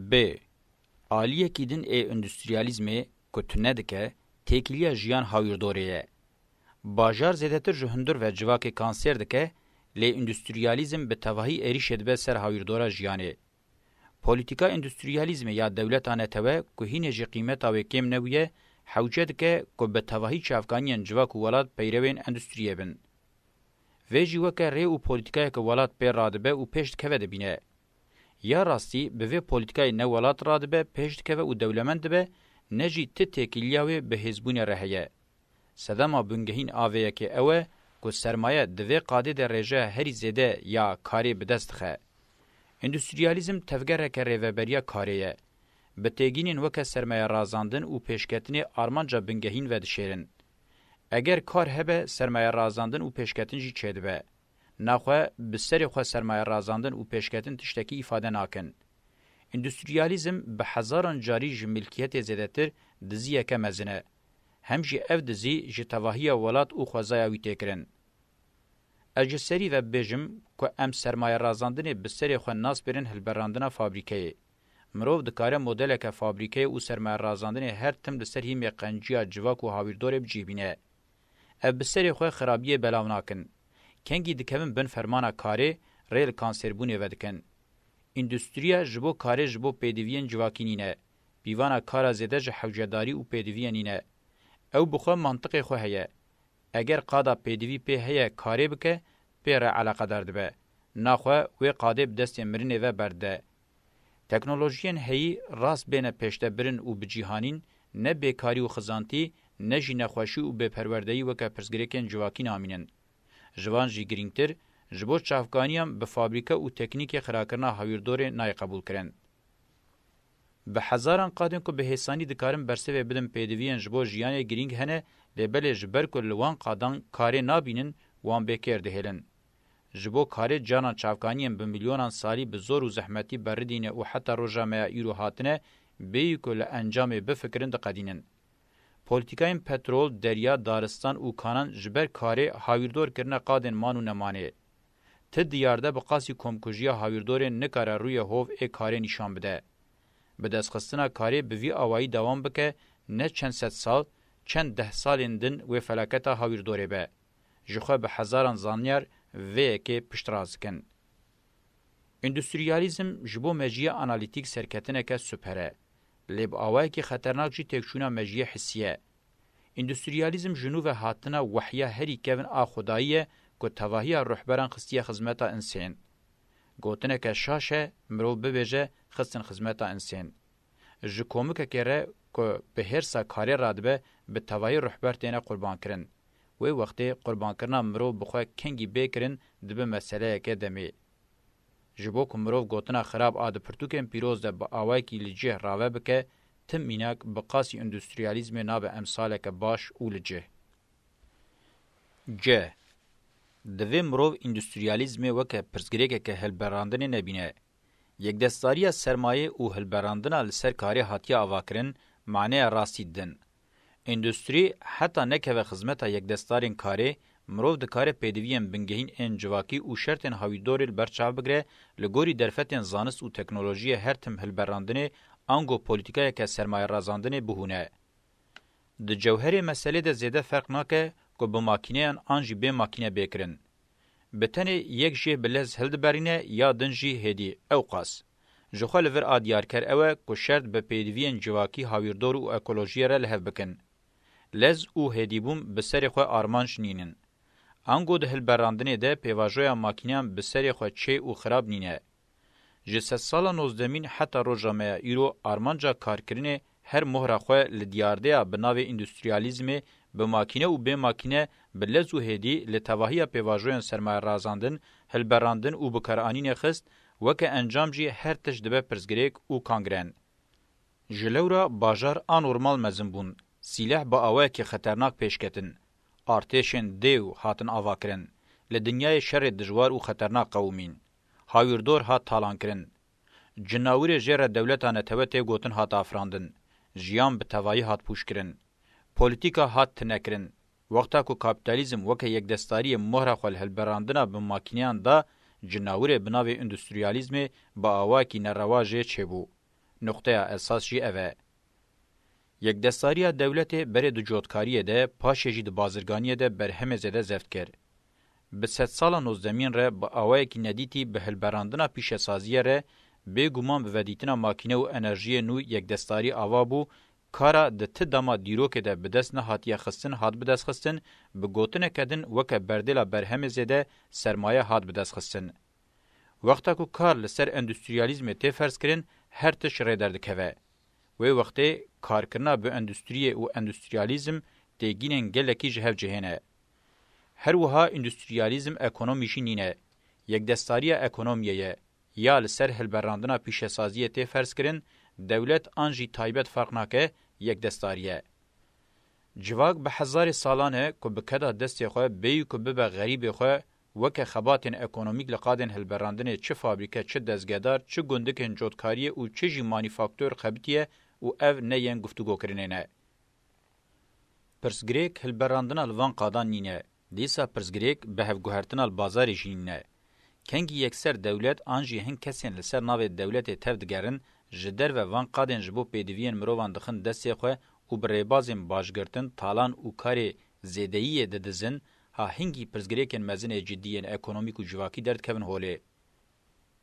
ب. آلیه کیدن ای اندستریالیزمه که تونه دکه تکیلیه جیان هاویردوریه. باجار زیدتر جهندر و جواک کانسر دکه لی اندستریالیزم به تواهی ایریشد به سر هاویردورا جیانه. پولیتیکا اندستریالیزم یا دولتانه توه که هینه جی قیمت آوه کم نویه حوجه دکه که به تواهی چافکانیان جواک ولاد پیروین اندستریه بن. ویجی وکه ری و پولیتیکای که ولاد پی رادبه و پیشت که ده بینه. یا راستی به وی پولیتیکای نه ولاد رادبه پیشت که و دولمند به نجی تتکیلیاوی به حزبون رهیه. سدما بنگهین آوه که اوه که سرمایه دوی قاده در رجه هری زیده یا کاری بدست خه. اندستریالیزم تفگره که ریوبریا کاریه. به تیگینین وکه سرمایه رازاندن و پیشکتنی آرمانجا بنگهین و دشیرن. اگر کار هبه سرمایه رازاندن و پیشکتن جی چه دبه. نخواه بسری خواه سرمایه رازاندن و پیشکتن تشتکی ifade ناکن. اندستریالیزم به هزاران جاری جملکیت زیدتر دزیه که مزنه. همجی اف دزی جی تواهی ولات او خوزایوی تکرن. اجسری و بجم که ام سرمایه رازاندن بسری خواه ناس برن هلبراندن فابریکه. مروف دکاره مدل که فابریکه او سرمایه رازاندن هر تم لسر هیم قنجیا جواک و هاویردور بجیبینه. اف بسری خواه خرابیه بلاو ناکن. کنگی دکمن بن فرمانا کاری ریل کانسربونه ودکن. اندستریا جبو کاری جبو پیدوین جواکینینه. بیوانا کارا زیده جه حوجداری و پیدوینینه. او بخوا منطقی خو هيا اگر قادا پی پی هيا کاری بکه پیر علاقه دارده ناخو و قاده بدست مرنه و برده تکنولوژیان هی راست بین پشته برن او بجیهانین نه بیکاری و خزانتی نه جی نخوشی و بپروردهی و که پرسگریکن جواکین آمینن جوان جی گرینگتر جبو چافگانیم به فابریکه و تکنیک خراکرنا هاویردور نای قبول کرن به هزاران قادن کو به حسانی دکارم برسه و بدم پیدوین جبو جیان گرینگ هنه لبل جبر کو لوان قادان کاری نابینن وان بکر دهلن جبو کاری جانا چافکانیم به میلیونان سالی به زور و زحمتی بردینه و حتی روجامه ایرو هاتنه بی کل انجام بفکرن دقدینن پولیتیکایم پترول دریا دارستان او کانان جبر کاری هاویردور کرنه قادن مانو نمانه ت دیارده به قاسی کمکوژیا هاویردور نکاره روی هوف ای کاری نشان بده به دست خستنا کاری به وی آوایی دوام بکه نه چند ست سال چند ده سالندن و فلاکتا هاویردوره به جخوا به هزاران زانیار و که پشتراز کن. اندستریالیزم جبو مجیه آنالیتیک سرکتنه که سپره. لیب آوایی که خطرناک جی تکشونه مجیه حسیه. اندستریالیزم جنوب هاتنا وحیه هری کون آخداییه که تواهی روحبران خستیه خزمتا انسان. گوتنه که شاشه مرو ببیجه خستن خزمتا انسان. جکومکه که به هر سا کاری رادبه به تواهی روحبر تینه قربان کرن. و وقتی قربان کرنا مرو بخواه کنگی بیکرن دبه مسئله که دمی. جبو که مرو گوتنا خراب آده پرتوکن پیروز ده با آوائی که لجه راوه بکه تم اینک بقاسی اندستریالیزم ناب امثاله که باش او لجه. ج. دوی مرو اندستریالیزم وکه پرسگریکه که هلبراندن نبینه. یک دستاری سرمایه او هلبراندن لسر کاری هاتیه آواکرن معنی راستیدن. اندستری حتی نکه و خدمت یک دستارین کاری مرو د کار پیدویم بنگهین ان جواکی او شرطن هاویدور برچاو بگره لګوري درفتن زانست او تکنولوژی هر تم هلبراندنه انگو پولیټیکای که سرمایه رازاندنه بهونه د جوهر مسئله د زیاده فرق ناکه کو به ماکینه انجی به ماکینه بکرن بتنه یک جه بلز هلدبرینه یا دنجی هدی اوقاس جوخل ور ادیار کر اوه کو شرط به پیدوین جواکی هاویدور او اکولوژی را له بکن لز او هدیبوم به سر خو آرمانش نینن انگو ده هلبراندنه ده پیواژویا ماکینام به سر خو چه او خراب نینه جس سال 19 حتی روجامه ایرو آرمانجا کارکرینه هر مهره خو لدیارده بناو اندستریالیزم به ماکینه او به ماکینه بلزو هدی لتواهی پیواژوین سرمایه رازاندن هلبراندن او بکرانین خست وکه انجام جی هر تش دبه پرزگریک او کانگرن جلورا باجار انورمال مزنبون سلاح با اوه که خطرناک پیشکتن ارتشن دیو هاتن آواکرن لدنیای شر دجوار او خطرناک قومین هاویردور هات تالان کرن جناور جره دولتانه توته گوتن هات افراندن جیان به توایی هات پوش کرن پولیتیکا هات تنکرن وقتا کو کاپیتالیزم وکه یک دستاری مهره خل هلبراندنا به ماکینیان دا جناور بناو اندستریالیزم با اواکی نرواجه چبو نقطه اساس جی اوه. یک دستاری دولت بره دو جوتکاریه ده پاشه جی ده بازرگانیه ده برهم زده زفت کرد. به 100 سالا نوزدمین ره با آوائه که ندیتی به هلبراندنا پیش سازیه ره به گمان به ودیتنا ماکینه و انرژی نو یک دستاری آوا بو کارا ده ته داما دیروکه ده بدست نهاتیه خستن هات بدست خستن به گوتنه کدن وکه بردلا برهم زده سرمایه هات بدست خستن. وقتا که کار لسر اندوستریالیزم ته فرض کرن هر تش ره دردکوه. و وقتی کار کرنا به اندوستریه و اندوستریالیزم تیگینن گلکی جهو جهنه. هر وها اندوستریالیزم اکونومیشی نینه. یک دستاری اکونومیه یا لسر هلبراندنا پیش سازیه ته فرض کرن دولت آنجی تایبت فرق ناکه یک دستاریه. جواک به هزار سالانه که بکدا دستی خواه بیو که ببه غریب خواه وکه خباتین اکونومیک لقادن هلبراندن چه فابریکه چه دزگدار چه گندکن جودکاریه و چه جی مانیفاکتور خبتیه و او نه ین گفتگو کرنینه. پرسگریک هلبراندنا لوان قادان نینه. دیسا پرسگریک به هفگوهرتنا البازاری جینه. کنگی یکسر دولت آنجی هن کسین لسر ناو دولت تفدگرن جدر و وان قادن جبو پیدوین مروان دخن دستی خواه و بریبازم باشگرتن تالان و کاری زیدهی ددزن ها هنگی پرزگریکن مزن جدیین اکونومیک و جواکی درد کبن هوله.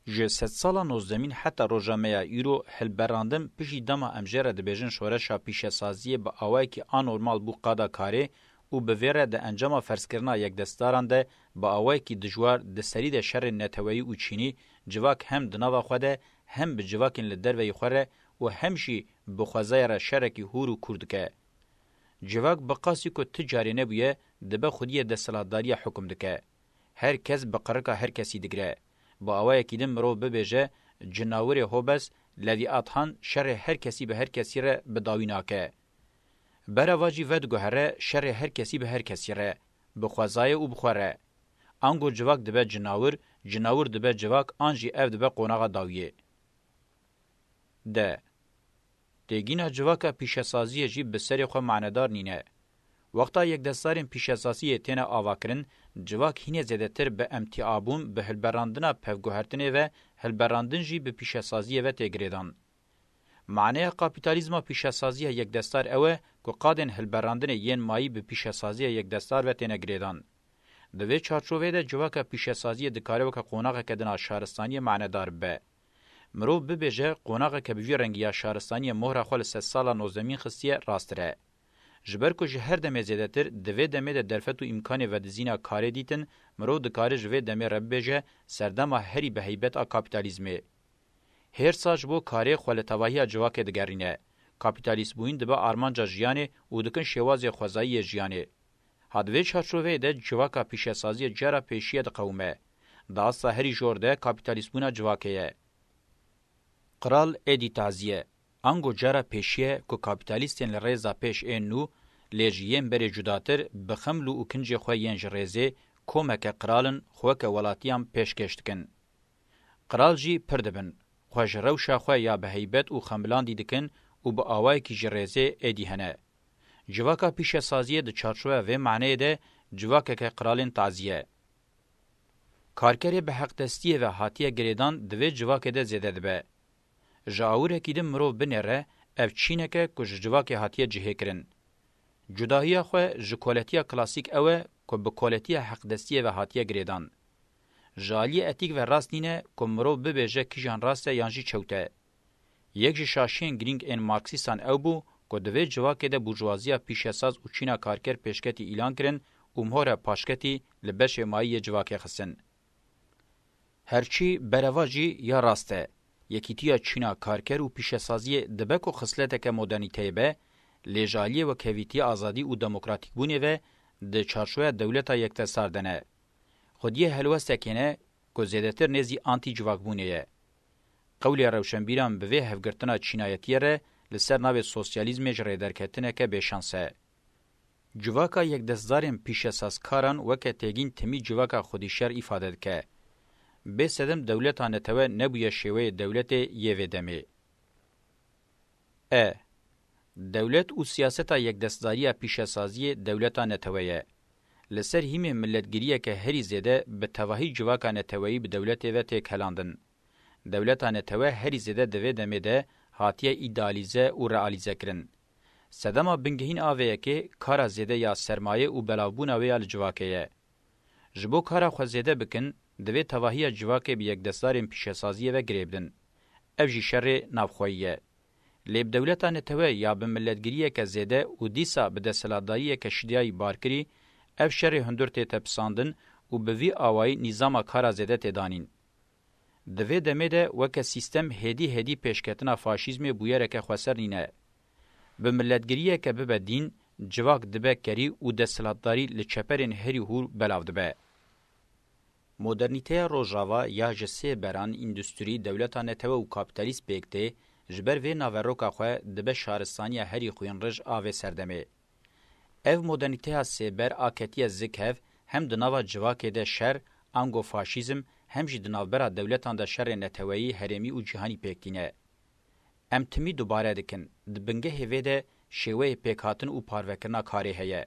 جه 100 سالا نوزدمین حتی روژامه ایرو هلبراندم پیشی داما امجره دبیجن شورشا پیش سازیه با آوائی که آنورمال بو قادا کاری او به ویره ده انجام فرسکرنا یک دستاران ده با آوائی که دجوار ده سری ده شر نتوایی و چینی جواک هم دناوا خوده هم به جواکین لدروی خوره و همشی بخوازای را شرکی هورو کردکه. جواک بقاسی که تجاری نبویه دبه خودی دستلاتداری حکم دکه. هر کس بقرقه هر کسی دگره. با آوائی که دم رو ببیجه جناوری هوبس لویات هان شر هر کسی به هر کسی را بداویناکه. برواجی ودگوهره شر هر کسی به هر کسی را بخوازای و بخوره. انگو جواک دبه جناور دبه جواک آنجی اف دبه قوناغا داویه. ده تیگینا جواکا پیشسازی جی بسری خو معنادار نینه. وقتا یک دستارین پیشسازی تینه آوا کرن، جواک هینه زیده تر به امتیابون به هلبراندنا پفگوهرتنه و هلبراندن جی به پیشسازی و تگریدان. معنی کاپیتالیزم پیشسازی یک دستار اوه که قادن هلبراندن ین مایی به پیشسازی یک دستار و تینه گریدان. دوی چارچوبه ده جواکا پیشسازی دکاره وکا قوناغ کدنا شهرستانی معنادار به. مرو ببیجه قوناغ که بوی رنگیا شهرستانی مهر خال 3 سالا نوزدمین خستیه راستره. جبر کو جهر دمه زیدتر دوی دمه ده درفت و امکان و دزینا کاری دیتن مرو دکاره جوی دمه ربیجه سردما هری به هیبت آ کابیتالیزمه. هر ساج بو کاری خال تواهی جواک دگرینه. کابیتالیست بوین دبا آرمانجا جیانه و دکن شوازی خوزایی جیانه. هدوی چارچوبه ده جواکا پیشسازی جرا پیشیه ده قومه. داستا هری جورده کابیتالیست بونا جواکیه. قرال ایدی تازیه. انگو جرا پیشیه که کابیتالیستین لرزا پیش اینو لیجیین بری جداتر بخملو و کنجی خواه ینج ریزه کومک قرالن خواه که ولاتیان پیش کشتکن. قرال جی پردبن. خواه روشا خواه یا به حیبت و خملان دیدکن و با آوائی که جریزه ایدی هنه. جواکا پیش سازیه ده چارچوه و معنی ده جواکا که قرالین تازیه. کارکری به حق دستیه و حاتیه گریدان دوی جواکا ده زیده دبه. جاوره کیدم مرو بنره اف چینکه که جواکا حاتیه جهه کرن. جداهیه خواه جکولتیه کلاسیک اوه که به کولتیه حق دستیه و حاتیه گریدان. جالی اتیک و راست نینه که مرو ببیجه کیجان راسته یانجی چوته. یک شاشین گرینگ این مارکسیستان او بو که دوی جواکه ده بورژوازیا پیشساز و چینا کارکر پیشکتی ایلان کرن و مهره پاشکتی لبش مایی جواکه خسن. هرچی برواجی یا راسته. یکیتیا چینا کارکر و پیشسازی دبک و خصلته که مدرنیته به لیجالی و کویتی آزادی و دموکراتیک بونه و ده چارچوه دولتا یکتسار دنه. خودیه هلوسته کنه که زیدتر نزی آنتی جواک بونه. قولی روشنبیران به هفگرتنا چینایتیه ره لسر ناو سوسیالیزم جره درکتنه که بشانسه. جواکا یک دستدارین پیشساز کاران وکه تیگین تمی جواکا خودیشر ایفاده که به سدم دولتا نتوه نبوی شوه دولت یوه دمه. دولت و سیاستا یک دستداری پیشسازی دولتا نتوه لسر هیم ملتگیریه که هری زیده به تواهی جواکا نتوهی به دولت و تک هلاندن. دولتا نتوه هری زیده دوه دمه ده هاتیه ایدالیزه و رئالیزه کرن. سدما بنگهین آوه که کارا زیده یا سرمایه و بلاوبونا ویا لجواکه. جبو کارا خو زیده بکن دوی تواهی جواکه بی یک دستارین پیشسازیه و گریبدن. افجی شر نافخوییه. لیب دولتان توی یا به ملتگیریه که زیده و دیسا به دستلاداییه که شدیایی بارکری اف شر هندور تیتا پساندن و به وی آوائی نظام کارا زیده تیدانین. دوی دمه ده وکه سیستم هدی پیشکتنا فاشیزمی بویره که خواسر نینه. به ملتگیریه که به دین جواک دبه کری و دستلاداری لچپرین هری هور بلاو دبه. مدرنیته روجاوا یا جسه بران اندستری دولتانه تو و کابیتالیست بیکته جبر و ناوروکا خو دبه شارستانی هری خوین رج آوه سردمه. اف مدرنیته سیبر آکتی زکهف هم دناوا جواکه ده شر انگو فاشیزم هم جی دناوبرا دولتان ده شر نتوایی هرمی و جهانی پیکتینه. ام تمی دوباره دکن دبنگه هوه ده شوه پیکاتن و پاروکرنا کاری هیه.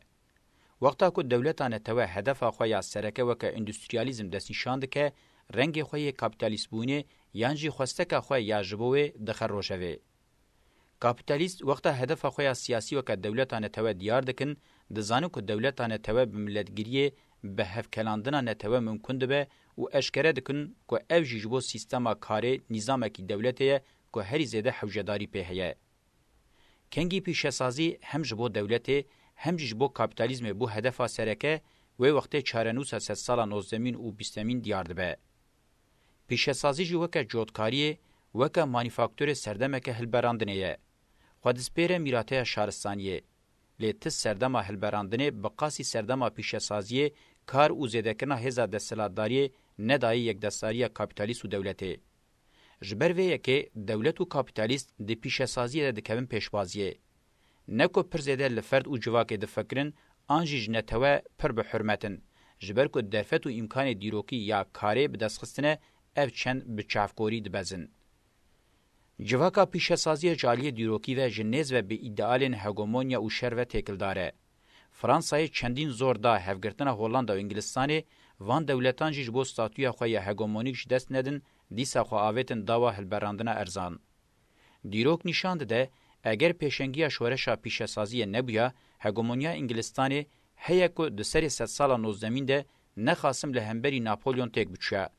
وقتا که دولتان توه هدف خواه سرکه وکه اندستریالیزم دست نشانده که رنگ خواه کابیتالیست بونه یانجی خواسته که خواه یاجبوه دخر روشوه. کابیتالیست وقتا هدف خواه سیاسی وکه دولتان توه دیار دکن دزانو که دولتان توه بملتگیریه به هفکلاندنا نتوه ممکن ده و اشکره دکن که او جیجبو سیستما کاری نظام کی دولته که هری زیده حوجداری پیهیه. کنگی پیشسازی هم جبو دولته هم جبو کابیتالیزم بو هدف سرکه و وقت چارنوس 100 سال 19 و 20 دیار دبه. پیشسازی جو وکه جودکاری وکه مانیفاکتور سردمکه هلبراندنه خودسپیر میراته شهرستانیه لیتس سردما هلبراندنه بقاسی سردما پیشسازی کار او زیدکرنا هزا دستلاتداری ندایی یک دستاری کابیتالیست و دولته. جبر وی که دولت و کابیتالیست دی پیشسازی ده کبن پیشبازیه. نکو پرزیده لفرد و جواکه ده فکرن آنجیج نتوه پر به حرمتن. جبر که درفت و امکان دیروکی یا کاری به دست خستنه اف چند به چافکوری دبزن. جواکا پیشسازی جالی دیروکی و جنیز و به ایدئالین هگومونیا و شر و تکل داره. فرانسای چندین زور دا هفگرتن هولاندا و انگلستانی وان دولتان جیج بو ستاتویا خواه هگومونیک دست ندن دیسا خو آویتن داوا هلبراندنا ارزان. دیروک نشانده ده اگر پیشنگی شورشا پیشسازی نبویا هگومونیا انگلستانی هیا که ده سری 100 سال 19 ده نخاسم لهمبری ناپولیون تک بچه.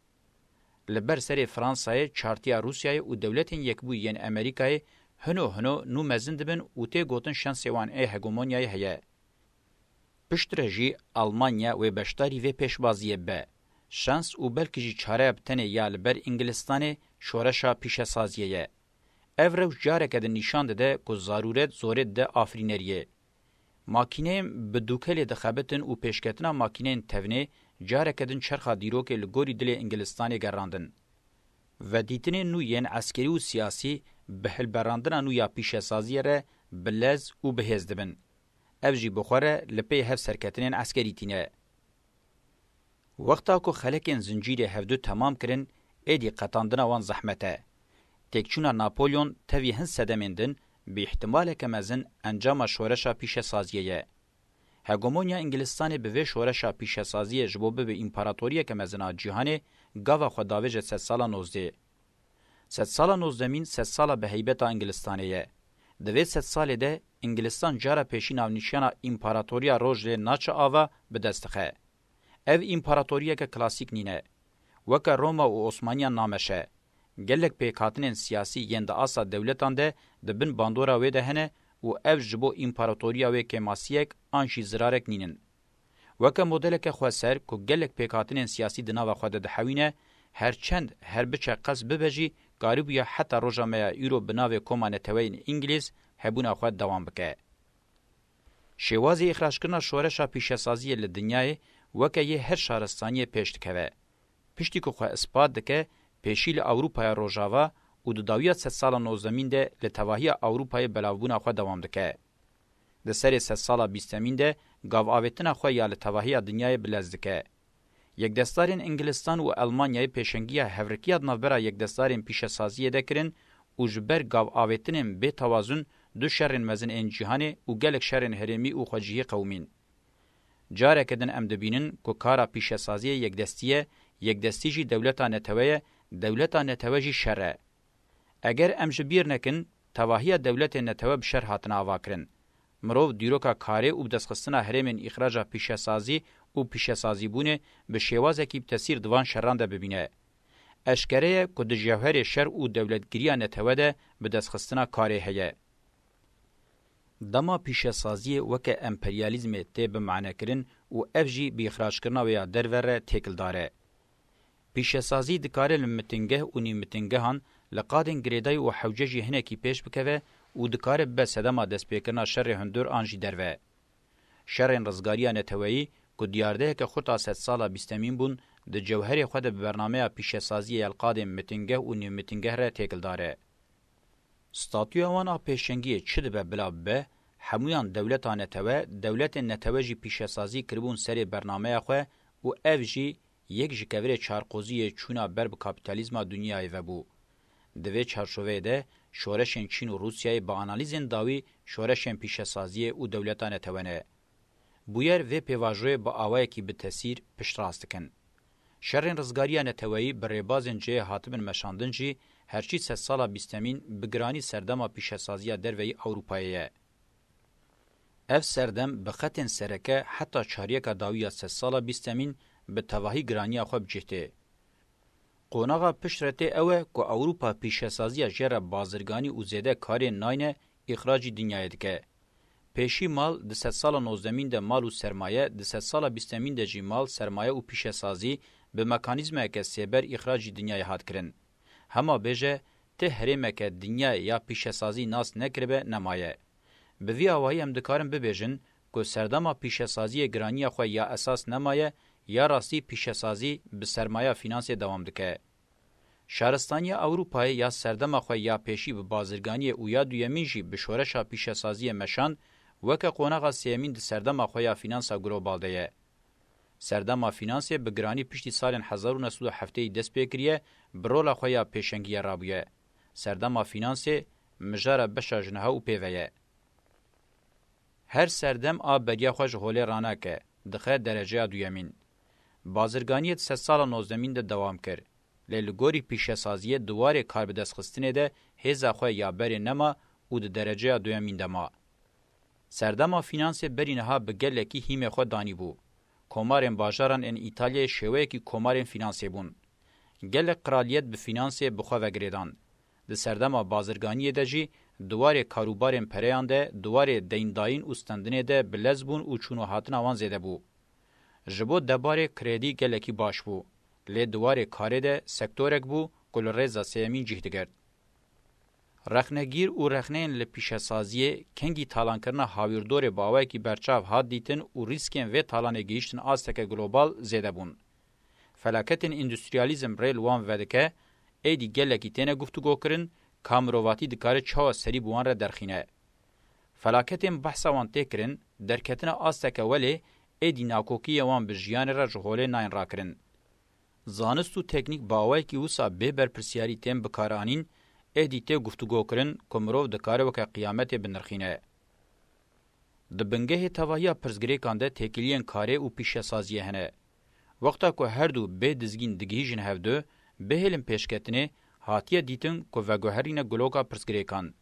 لبر سری فرانسای چارتیا روسیای و دولتین یکبوی ین امریکای هنو نو مزند بن و تی گوتن شانس وان ای هگومونیای هیا. پشترجی آلمانیا و بشتاری و پیشبازیه به. شانس او بلکه جی چاره بتنه یا لبر انگلستانی شورشا پیشسازیه. اوروش جاره که ده نشان ده که ضرورت زورت ده آفرینریه. ماکینه بدوکل ده خبتن و پیشکتنا ماکینه تونه جاره که دن چرخا دیروک لگوری دل انگلستانی گراندن. و دیتنه نوین عسکری و سیاسی به هلبراندن نویا پیشسازیه ره بلز و بهز دبن. او جی بخوره لپی هف سرکتنین عسکری تینه. وقتا که خلکین زنجیر هفدو تمام کرن ایدی قطاندن وان زحمته. تکچونا ناپولیون تاوی هن سدمندن به احتمال کمزن انجام شورشا پیشسازیه. هگومونیا انگلستان به وی شورشا پیشسازیه جبوبه به امپراتوریه کمزنا جهانه گاوا خداویج 100 سال 19. 100 سال 19 100 سال به هیبتا انگلستانیه. دوی 100 سال ده انگلستان جارا پیشی ناونیشانا امپراتوریا روژ لی ناچه آوا به دستخه. او امپراتوریه که کلاسیک نینه. وکه روما و عثمانیا نامشه. گلک پیکاتنین سیاسی یند آسا دولتان ده دبن باندورا وی دهنه و او جبو امپراتوریا وی که ماسیک آنشی زرارک نینن. وکه مدل که خواسر که گلک پیکاتنین سیاسی دناو خود دحوینه هرچند هر بچه قص ببجی قاریبویا حتی روژا میا ایرو بناو کمان توین انگلیز هبونا خود دوام بکه. شوازی اخراج کرنا شورشا پیشسازی لدنیای وکه یه هر شهرستانی پیش دکوه. پشتی که خواه اثبات دکه پیشیل اوروپای روژاوا و دو داویت 100 سال 19 ده لتواهی اوروپای بلاوبونا خود دوام دکه. ده سری 100 سال 20 ده گاو آویتنا خود یا لتواهی دنیای بلز دکه. یک دستارین انگلستان و المانیای پیشنگی هفرکیات نوبرا یک دستارین پیشسازی دکرین و جبر گاو آویتنین به توازن دو شرین مزن این جهانه و گلک شرین هرمی و خجیه قومین. جاره کدن ام دبینن که کارا پیشسازی یک دستی جی دولتا نتوه جی شره. اگر ام جبیر نکن تواهی دولت نتوه بشر هاتنا آواکرن. مرو دیروکا کاری و بدستخستنا هرمین اخراجا پیشسازی و پیشسازی بونه به شوازه کی تاثیر دوان شران ده ببینه. اشکره که د جوهر شر و دولتگیری نتوه ده به دستخستنا کاری هیه. دما پیشسازی وکه امپریالیزم ته به معنی کرن و افجی بی اخراج کرنا ویا دروره تکل داره. پیشسازی دکاره لمتنگه و نیمتنگه هن لقادن گریدای و حوججی هنکی پیش بکوه و دکاره به صدما دست پیکرنا شر هندور آنجی دروه. شر رزگاری نتوهی که دیارده که خود تا 100 سالا بیستمین بون د جوهر خود به برنامه پیشسازی القادم متنگه و نیمتنگه را تکل داره. ستاتیو وانا پیشنگی چه به بلا به همویان دولتان نتوه دولت نتوه جی پیشسازی کربون سری برنامه خو و اف جی یک جکویر چارقوزی چونا برب کابیتالیزما دنیای و بو. دوی چارشوه ده شورشن چین و روسیای با انالیزن داوی شورشن پیشسازی و دولتان نتوه نه. بویر و پیواجوه با آوائه کی به تاثیر پشتراستکن. شرین رزگاری نتوهی بر بازن جه حاتبن مشاندن جی هرچی 3 سالا بیستمین بگرانی سردما پیشسازی دروی اوروپاییه. اف سردم بخطن سرکه حتی چاریکا داویا 3 سالا بیستمین به تواهی گرانی خوب جهته. قوناغا پشترته اوه که اوروپا پیشسازی جره بازرگانی و زیده کاری ناینه اخراجی دنیای دکه. پیشی مال د 3 سالا 19 ده مال و سرمایه د 3 سالا بیستمین ده جی مال سرمایه و پیشسازی به مکانیزمه که سیبر اخراجی دنیای هات کرن. هما بیجه ته هریمه که دنیا یا پیشسازی ناس نکربه نمایه. به وی آواهی هم دکارم ببیجن که سردما پیشسازی گرانی خواه یا اساس نمایه یا راستی پیشسازی به سرمایه فینانسی دوام دکه. شهرستانی اوروپای یا سردما خواه یا پیشی به بازرگانی او یا دویمین جی به شورشا پیشسازی مشان وکه قوناغا سیمین ده سردما خواه یا فینانسا گروبال ده. سردما فینانسی به گرانی پشتی سالن 1907 دست پیکریه برولا خویا پیشنگی رابیه. سردما فینانسی مجاره بشا جنها و پیویه. هر سردم آب بریا خوش هوله رانا که دخه درجه دویمین. بازرگانیت 3 سال 19 ده دوام کرد. لیلگوری پیشسازی دواره کار به دست خستنه ده هزا خواه یا بری نما و ده درجه دویمین دما. سردما فینانسی برینها بگله کی هیم خود دانی بو. کومارن باجاران ان ایتالیا شوی کی کومارن فینانسی بون. گل قرالیت به فینانسی بخوا وگریدان. د سردما بازرگانی دجی دواره کاروبارن پریان ده دواره دینداین اوستندنه ده بلزبون او چونو هاتن آوان زیده بو. جبو دباره کردی گل کی باش بو. لی دواره کاره ده سکتورک بو گل رزا سیمین جهدگرد. رخنگیر او رخنین لپیشسازی کنگی تالان کرنا هاویردور باوی کی برچاو هاد دیتن او ریسکین و تالان گیشتن آستک گلوبال زیده بون. فلاکتن اندستریالیزم ریل وان ودکه ایدی گلکی تینه گفتگو کرن کامرواتی دکاره چاو سری بوان را درخینه. فلاکتن بحثا وان تکرن درکتن آستک ولی ایدی ناکوکی وان بجیان را جهوله ناین را کرن. زانست و تکنیک باوی کی وسا ببر پرسیاری تیم بکارانین ایدیته گفتگو کرن کمرو دکاره وکه قیامت بنرخینه. دبنگه تواهی پرزگریکان ده تکیلین کاره و پیشسازیه هنه. وقتا که هر دو به دزگین دگیجن هفده به هلم پیشکتنه هاتیه دیتن که وگوهرین گلوکا پرزگریکان.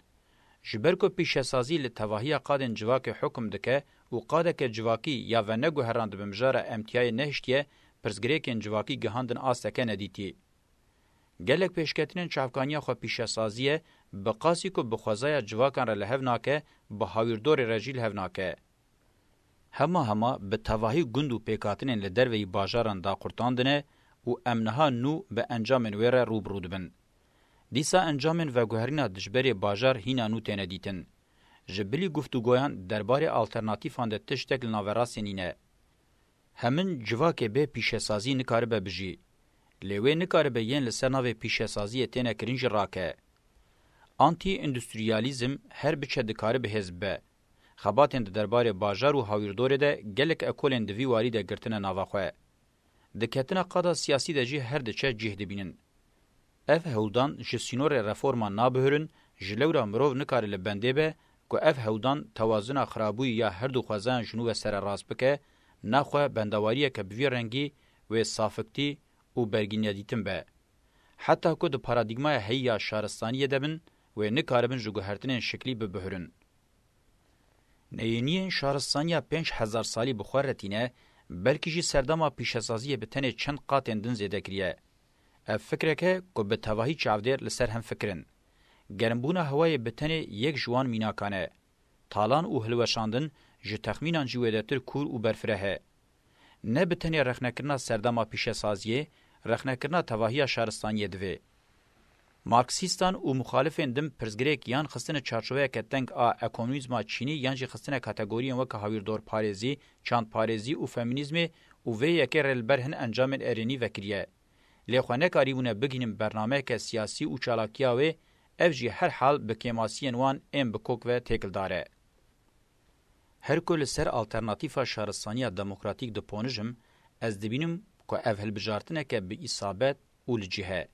جبر که پیشسازی لتواهی قادن جواک حکم دکه و قاده که جواکی یا و نگوهراند بمجار امتیای نهشتیه پرزگریکن جواکی گهاندن آستکه ندیتی. گلک پیشکتنین چافکانیا خو پیشسازیه بقاسی کو بخوازای جواکان را لهو ناکه به هاویردور رجیل هو ناکه. هما به تواهی گندو پیکاتنین لدروی باجاران دا قرطاندنه و امنها نو به انجامن ویره روبرود بن. دیسا انجامن و گوهرین دجبری باجار هینا نو تینه دیتن. جبلی گفتگویان درباره آلترناتیفان ده تشتک لناوراسی نینه. همین جواک به پیشسازی نکاره ببجی. لیوی نکاره به ین لسرناوی پیشسازی تینه کرنج راکه. آنتی اندستریالیزم هر بچه دکاره به حزبه. خباتین ده درباره باجار و هاویردوره ده گلک اکولین دوی واری ده گرتن ناواخوه. دکتنا قادا سیاسی ده جی هر دچه جهد بینن. اف هولدان جسینور رفورما نابهرن جلورا مروف نکاره لبنده به که اف هولدان توازن خرابوی یا هر دو خوازان جنوب سر راست بکه نخواه بندواریه که بوی رنگی و صافکتی و برگینیا دیتن به. حتی که ده پارادیگمای هیا شهرستانیه دبن و نکاربن جگوهرتنین شکلی ببهرن. نیینین شهرستانیا 5000 سالی بخورتینه بلکه جی سردما پیشسازی بتنه چند قاتن دن زیده کریه. اف فکره که به تواهی چاودیر لسر هم فکرن. گرمبونا هوای بتنه یک جوان میناکانه. تالان او هلوشاندن جه تخمینان جویدتر کور او برفره. نه بتنه رخنکرنا سردما پیشسازیه، رخنکرنا تواهی شهرستانیه دوی. مارکسیستان او مخالفین دم پرزگریک یان خستن چارچوبه کتنگ آ اکونومیزما چینی یان جی خستن کاتگوریین وک هاویردور پارێزی، چاند پارێزی او فمینیزم او وی یکی رلبرهن انجام ارینی وکریه. لیخوانه کاریبونه بگینم برنامه که سیاسی او چالاکیاوه اف جی هر حال بکیماسین وان ام بکوک و تکل داره. هر کل سر آلترناتیفا شهرستانی دموکراتیک دو پونجم از دبینم که اف هلبجارتنه که به اصابت او لجهه.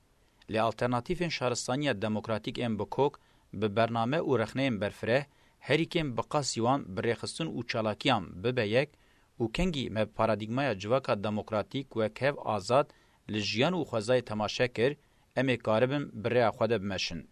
لی آلترناتیفین شهرستانی دموکراتیک ام بکوک به برنامه او رخنه ام برفره هری کم بقاسیوان بریخستون او چالاکیام ببیک او کنگی مب پارادیگمای جواکا دموکراتیک و کهو آزاد لجیان او خوزای تماشا کر امی کاربن بره خود بمشن.